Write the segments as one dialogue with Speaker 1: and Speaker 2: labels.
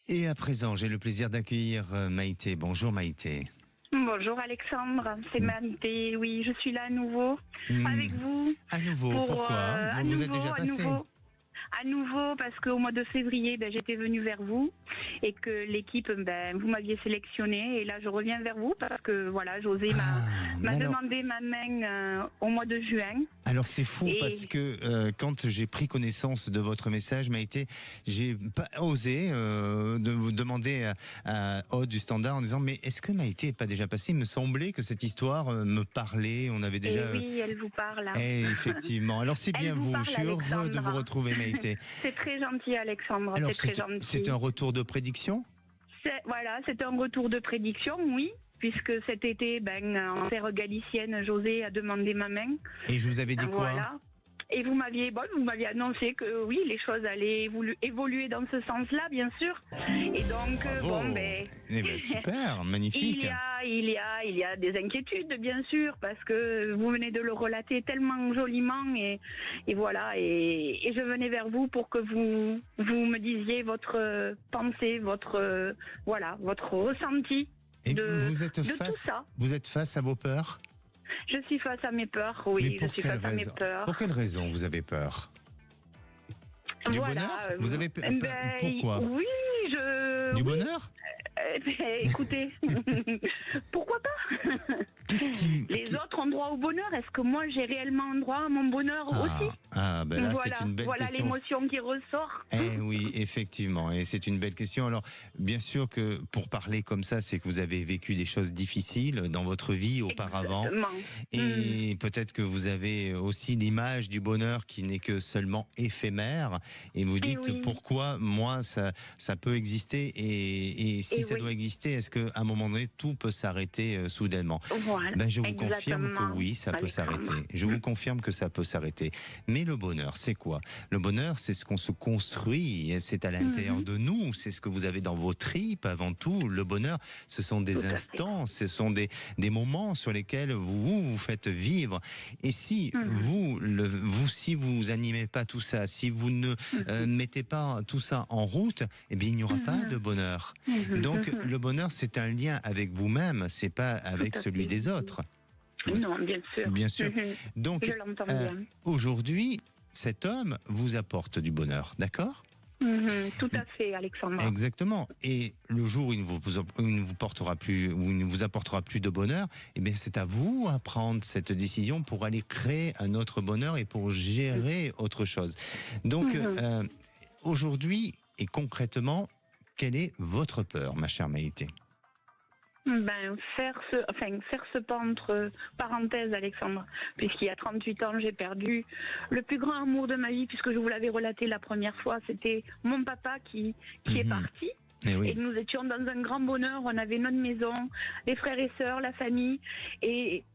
Speaker 1: Et à présent, j'ai le plaisir d'accueillir Maïté. Bonjour Maïté.
Speaker 2: Bonjour Alexandre, c'est Maïté. Oui, je suis là à nouveau avec vous.
Speaker 1: À nouveau, pourquoi vous êtes déjà passé?
Speaker 2: À nouveau, parce qu'au mois de février, j'étais venue vers vous et que l'équipe, vous m'aviez sélectionné. Et là, je reviens vers vous parce que voilà, José m'a demandé ma main au mois de juin.
Speaker 1: Alors c'est fou parce que quand j'ai pris connaissance de votre message, Maïté, j'ai pas osé de vous demander à Aude du Standard en disant mais est-ce que Maïté n'est pas déjà passée? Il me semblait que cette histoire me parlait. On avait déjà.
Speaker 2: Oui, elle vous parle.
Speaker 1: Effectivement. Alors c'est bien vous. Je suis heureux de vous retrouver, Maïté.
Speaker 2: C'est très gentil, Alexandre.
Speaker 1: Alors,
Speaker 2: c'est très gentil.
Speaker 1: C'est un retour de prédiction?
Speaker 2: Voilà, c'est un retour de prédiction, oui. Puisque cet été, en terre galicienne, José a demandé ma main.
Speaker 1: Et je vous avais dit quoi?
Speaker 2: Voilà. Et vous m'aviez annoncé que oui, les choses allaient évoluer dans ce sens-là, bien sûr. Et donc,
Speaker 1: super, magnifique.
Speaker 2: Il y a des inquiétudes, bien sûr, parce que vous venez de le relater tellement joliment et voilà. Et je venais vers vous pour que vous me disiez votre pensée, votre ressenti
Speaker 1: vous êtes
Speaker 2: de tout ça.
Speaker 1: Vous êtes face à vos peurs?
Speaker 2: Je suis face à mes peurs, oui.
Speaker 1: Mais pour quelle raison vous avez peur? Du bonheur? Vous avez peur? Pourquoi?
Speaker 2: Oui,
Speaker 1: Du bonheur?
Speaker 2: Écoutez, pourquoi pas? Les autres ont droit au bonheur. Est-ce que moi j'ai réellement droit à mon bonheur aussi?
Speaker 1: Là, c'est une belle question.
Speaker 2: Voilà l'émotion qui ressort.
Speaker 1: Oui, effectivement, et c'est une belle question. Alors, bien sûr que pour parler comme ça, c'est que vous avez vécu des choses difficiles dans votre vie auparavant.
Speaker 2: Exactement.
Speaker 1: Et peut-être que vous avez aussi l'image du bonheur qui n'est que seulement éphémère. Et vous dites, pourquoi moi ça peut exister et si ça doit exister, est-ce qu'à un moment donné, tout peut s'arrêter soudainement?
Speaker 2: Voilà,
Speaker 1: je vous confirme que oui, ça peut s'arrêter. Je vous confirme que ça peut s'arrêter. Mais le bonheur, c'est quoi? Le bonheur, c'est ce qu'on se construit, c'est à l'intérieur de nous, c'est ce que vous avez dans vos tripes avant tout. Le bonheur, ce sont des instants, ce sont des moments sur lesquels vous faites vivre. Et si si vous animez pas tout ça, si vous ne mettez pas tout ça en route, eh bien, il n'y aura pas de bonheur. Donc, le bonheur, c'est un lien avec vous-même, c'est pas avec celui des autres.
Speaker 2: Non, bien sûr.
Speaker 1: Bien sûr. Donc,
Speaker 2: je l'entends bien.
Speaker 1: Aujourd'hui, cet homme vous apporte du bonheur, d'accord?
Speaker 2: Tout à fait, Alexandre.
Speaker 1: Exactement. Et le jour où il ne vous portera plus, où il ne vous apportera plus de bonheur, eh bien, c'est à vous à prendre cette décision pour aller créer un autre bonheur et pour gérer autre chose. Donc, aujourd'hui et concrètement, quelle est votre peur, ma chère Maïté?
Speaker 2: Faire ce pas entre parenthèses, Alexandre, puisqu'il y a 38 ans, j'ai perdu le plus grand amour de ma vie, puisque je vous l'avais relaté la première fois, c'était mon papa qui est parti. Et nous étions dans un grand bonheur, on avait notre maison, les frères et sœurs, la famille, et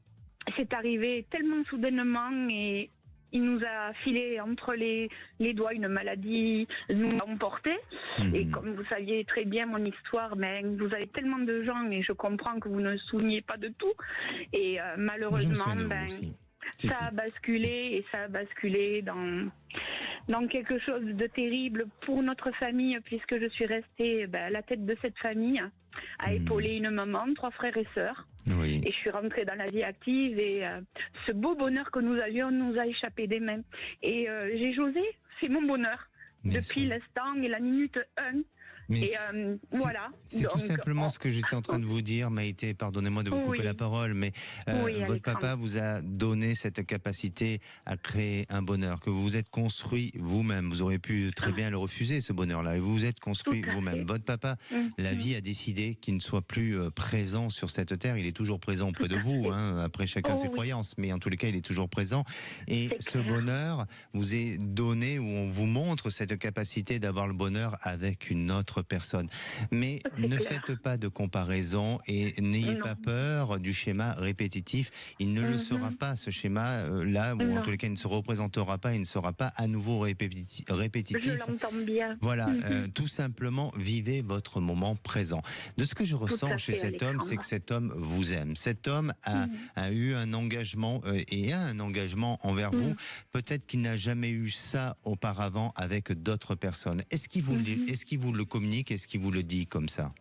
Speaker 2: c'est arrivé tellement soudainement et il nous a filé entre les doigts une maladie, nous a emportés. Et comme vous saviez très bien mon histoire, vous avez tellement de gens et je comprends que vous ne vous souveniez pas de tout. Et malheureusement, ça a basculé et ça a basculé dans quelque chose de terrible pour notre famille, puisque je suis restée à la tête de cette famille, à épauler une maman, 3 frères et sœurs. Et je suis rentrée dans la vie active et ce beau bonheur que nous avions nous a échappé des mains. Et j'ai José, c'est mon bonheur. Depuis l'instant et la minute 1. Voilà.
Speaker 1: C'est tout simplement ce que j'étais en train de vous dire, Maïté, pardonnez-moi de vous couper la parole, mais votre papa vous a donné cette capacité à créer un bonheur, que vous vous êtes construit vous-même. Vous auriez pu très bien le refuser, ce bonheur-là, et vous vous êtes construit vous-même. Votre papa, la vie a décidé qu'il ne soit plus présent sur cette terre. Il est toujours présent auprès de vous, après chacun ses croyances, mais en tous les cas, il est toujours présent. Et ce bonheur vous est donné, où on vous montre cette capacité d'avoir le bonheur avec une autre personne. Mais ne faites pas de comparaison et n'ayez pas peur du schéma répétitif. Il ne le sera pas, ce schéma-là, ou en tous les cas, il ne se représentera pas, il ne sera pas à nouveau répétitif.
Speaker 2: Je l'entends bien.
Speaker 1: Voilà, tout simplement, vivez votre moment présent. De ce que je ressens chez cet homme, c'est que cet homme vous aime. Cet homme a eu un engagement et a un engagement envers vous. Peut-être qu'il n'a jamais eu ça auparavant avec d'autres personnes. Est-ce qu'il vous le communique communique? Est-ce qu'il vous le dit comme ça?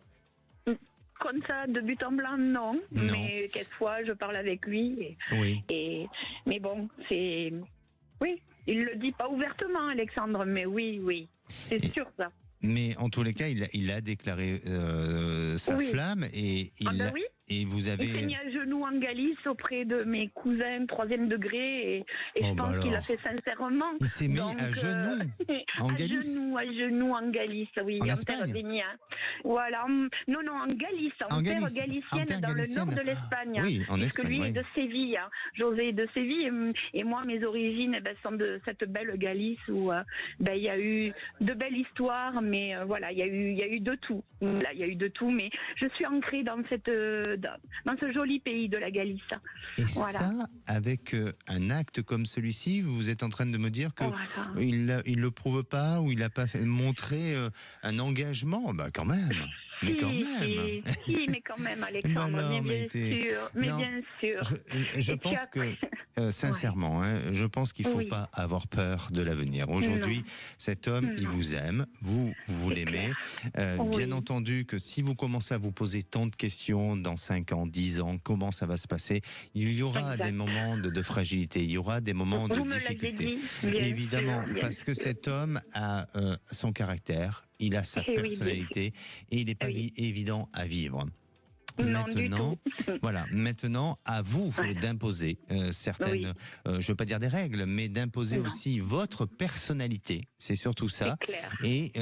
Speaker 2: Comme ça, de but en blanc, non. Mais quelquefois, je parle avec lui.
Speaker 1: Oui.
Speaker 2: Mais bon, c'est... Oui, il le dit pas ouvertement, Alexandre, mais oui, c'est sûr ça.
Speaker 1: Mais en tous les cas, il a déclaré sa flamme et
Speaker 2: oui.
Speaker 1: Et vous avez...
Speaker 2: Il s'est mis à genoux en Galice auprès de mes cousins 3e degré et je pense qu'il a fait sincèrement.
Speaker 1: Il s'est mis à genoux en Galice.
Speaker 2: À genoux en Galice, oui.
Speaker 1: En Espagne.
Speaker 2: Terre des miens. Voilà. Non, en Galice, en terre galicienne, dans le nord de l'Espagne.
Speaker 1: Oui, en
Speaker 2: puisque
Speaker 1: Espagne.
Speaker 2: Lui est de Séville. José est de Séville et moi, mes origines sont de cette belle Galice où il y a eu de belles histoires, mais voilà, il y a eu de tout. Là, il y a eu de tout, mais je suis ancrée dans dans ce joli pays de la Galice.
Speaker 1: Et ça, avec un acte comme celui-ci, vous êtes en train de me dire que il le prouve pas ou il n'a pas montré un engagement. Bah quand même. Mais quand même.
Speaker 2: Si, mais quand même, Alexandre. Bien sûr.
Speaker 1: Je pense que, sincèrement, je pense qu'il ne faut pas avoir peur de l'avenir. Aujourd'hui, cet homme, il vous aime, vous l'aimez. Bien entendu que si vous commencez à vous poser tant de questions dans 5 ans, 10 ans, comment ça va se passer, il y aura des moments de fragilité, il y aura des moments de difficulté. Évidemment, parce que cet homme a son caractère, il a sa personnalité et il n'est pas évident à vivre. Maintenant, maintenant, à vous d'imposer certaines, je ne veux pas dire des règles, mais d'imposer aussi votre personnalité. C'est surtout ça. Et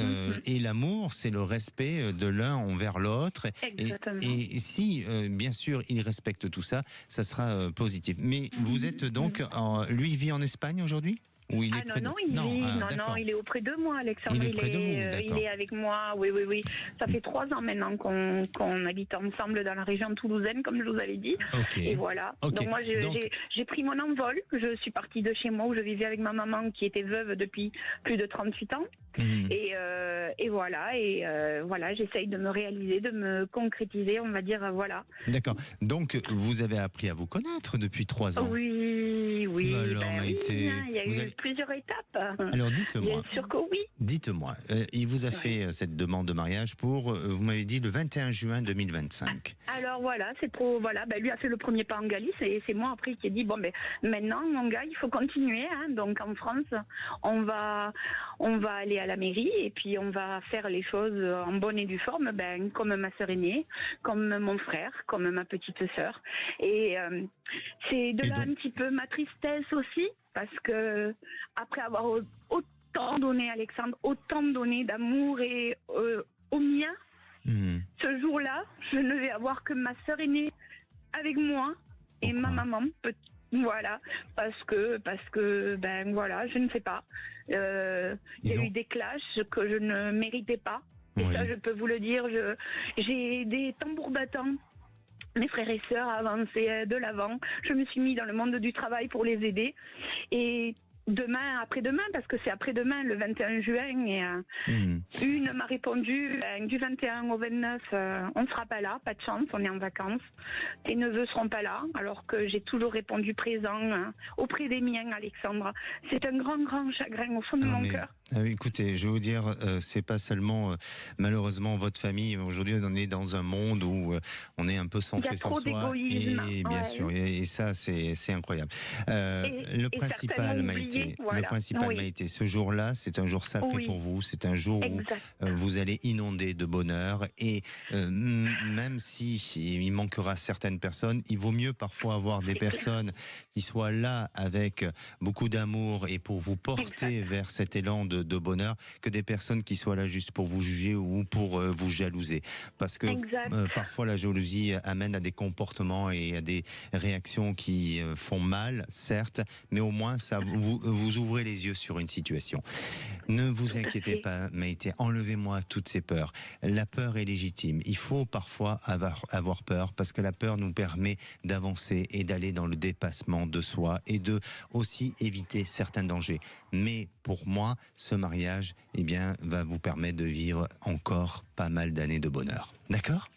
Speaker 1: l'amour, c'est le respect de l'un envers l'autre. Et si, bien sûr, il respecte tout ça, ça sera positif. Mais vous êtes donc, lui, il vit en Espagne aujourd'hui ?
Speaker 2: Non, il est auprès de moi, Alexandre. Il est avec moi, oui. Ça fait 3 ans maintenant qu'on habite ensemble dans la région toulousaine, comme je vous avais dit. Et voilà. Donc moi, j'ai pris mon envol. Je suis partie de chez moi où je vivais avec ma maman qui était veuve depuis plus de 38 ans. Et voilà. Et voilà, j'essaye de me réaliser, de me concrétiser, on va dire, voilà.
Speaker 1: D'accord. Donc, vous avez appris à vous connaître depuis 3 ans.
Speaker 2: Oui.
Speaker 1: Alors, Maïté,
Speaker 2: il y a eu plusieurs étapes.
Speaker 1: Alors, dites-moi.
Speaker 2: Bien sûr que oui.
Speaker 1: Dites-moi, il vous a fait cette demande de mariage pour, vous m'avez dit, le 21 juin 2025.
Speaker 2: Alors voilà, lui a fait le premier pas en Galice et c'est moi après qui ai dit, maintenant, mon gars, il faut continuer. Donc en France, on va aller à la mairie et puis on va faire les choses en bonne et due forme, comme ma sœur aînée, comme mon frère, comme ma petite sœur. Et c'est de là un petit peu ma tristesse aussi, parce que après avoir autant donné, Alexandre, autant donné d'amour et au mien, ce jour-là, je ne vais avoir que ma sœur aînée avec moi et ma maman. Voilà, parce que je ne sais pas. Il y a eu des clashs que je ne méritais pas. Et ça, je peux vous le dire, j'ai des tambours battants. Mes frères et sœurs avançaient de l'avant. Je me suis mis dans le monde du travail pour les aider. Et demain, après-demain, parce que c'est après-demain, le 21 juin, et une m'a répondu, du 21 au 29, on ne sera pas là, pas de chance, on est en vacances. Tes neveux seront pas là, alors que j'ai toujours répondu présent auprès des miens, Alexandre. C'est un grand, grand chagrin au fond de mon cœur.
Speaker 1: Écoutez, je vais vous dire, c'est pas seulement malheureusement votre famille. Aujourd'hui, on est dans un monde où on est un peu centré sur soi. Et bien sûr, et ça, c'est incroyable. Le principal, Maïté, ce jour-là, c'est un jour sacré pour vous. C'est un jour où vous allez inonder de bonheur. Et même si il manquera certaines personnes, il vaut mieux parfois avoir des personnes qui soient là avec beaucoup d'amour et pour vous porter vers cet élan de bonheur, que des personnes qui soient là juste pour vous juger ou pour vous jalouser. Parce que parfois la jalousie amène à des comportements et à des réactions qui font mal, certes, mais au moins ça vous ouvrez les yeux sur une situation. Ne vous inquiétez pas, Maïté, enlevez-moi toutes ces peurs. La peur est légitime. Il faut parfois avoir peur parce que la peur nous permet d'avancer et d'aller dans le dépassement de soi et de aussi éviter certains dangers. Mais pour moi, ce mariage, va vous permettre de vivre encore pas mal d'années de bonheur. D'accord ?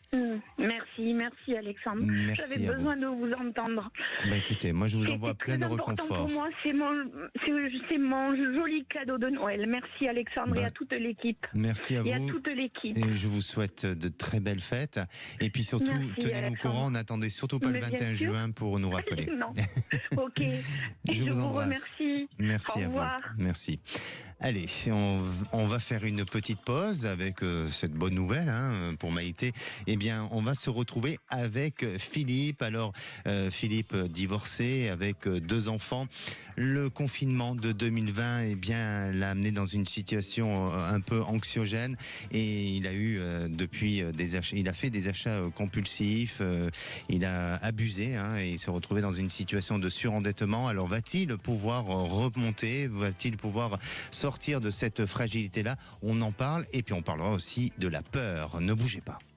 Speaker 2: Merci Alexandre.
Speaker 1: Merci.
Speaker 2: J'avais besoin de vous entendre.
Speaker 1: Bah écoutez, moi je vous envoie plein de réconfort.
Speaker 2: Pour moi, c'est mon joli cadeau de Noël. Merci Alexandre et à toute l'équipe.
Speaker 1: Merci à vous.
Speaker 2: Et à toute l'équipe.
Speaker 1: Et je vous souhaite de très belles fêtes. Et puis surtout, tenez-nous au courant. N'attendez surtout pas le 21 juin pour nous rappeler.
Speaker 2: Non. Ok.
Speaker 1: Je vous embrasse.
Speaker 2: Remercie.
Speaker 1: Merci à vous. Merci. Allez, on va faire une petite pause avec cette bonne nouvelle pour Maïté. Eh bien, on va se retrouver avec Philippe. Alors, Philippe divorcé avec 2 enfants. Le confinement de 2020, eh bien, l'a amené dans une situation un peu anxiogène et il a eu depuis des achats. Il a fait des achats compulsifs. Il a abusé et il se retrouvait dans une situation de surendettement. Alors, va-t-il pouvoir remonter ? Va-t-il pouvoir sortir de cette fragilité-là? On en parle et puis on parlera aussi de la peur. Ne bougez pas.